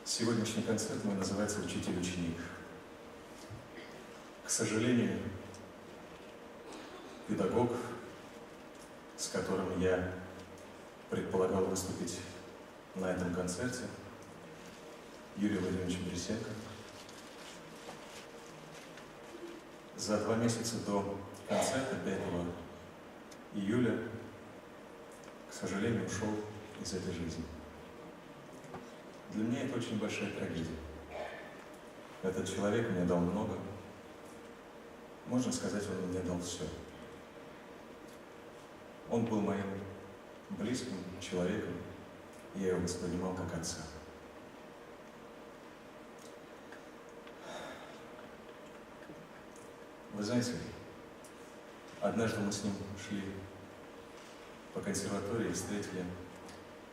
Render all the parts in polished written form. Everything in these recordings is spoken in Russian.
Сегодняшний концерт мой называется «Учитель-ученик». К сожалению, педагог, с которым я предполагал выступить на этом концерте, Юрий Владимирович Борисенко, за 2 месяца до концерта 5 июля, к сожалению, ушел из этой жизни. Для меня это очень большая трагедия. Этот человек мне дал много. Можно сказать, он мне дал все. Он был моим близким человеком, и я его воспринимал как отца. Вы знаете, однажды мы с ним шли по консерватории и встретили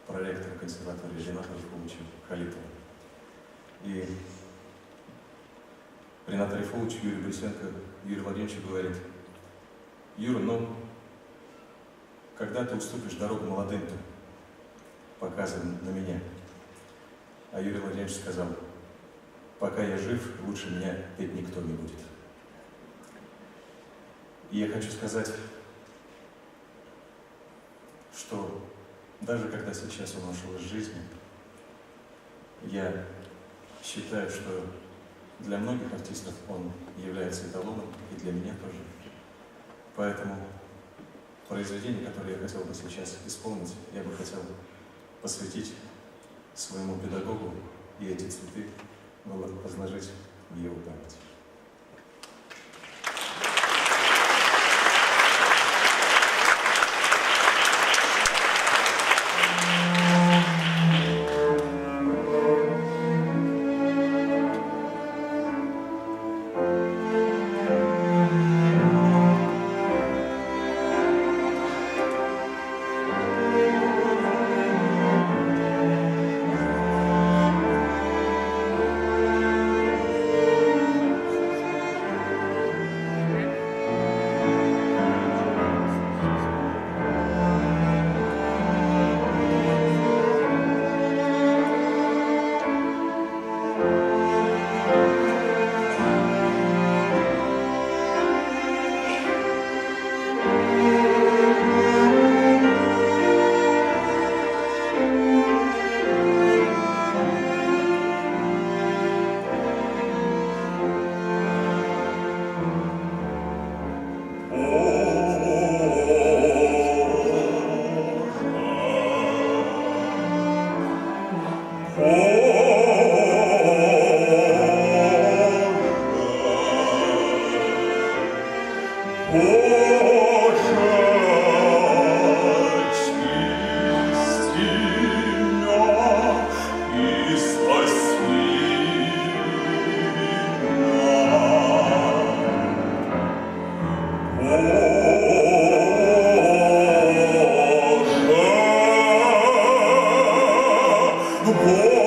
проректора консерватории Рената Рифовича Халитова. И Ренат Рифович Юрий Борисенко Юрий Владимирович говорит: Юра, ну, когда ты уступишь дорогу молодым-то, показывай на меня. А Юрий Владимирович сказал: пока я жив, лучше меня петь никто не будет. И я хочу сказать, что даже когда сейчас он ушел из жизни, я считаю, что для многих артистов он является эталоном, и для меня тоже. Поэтому произведение, которое я хотел бы сейчас исполнить, я бы хотел посвятить своему педагогу, и эти цветы возложить в его память. Oh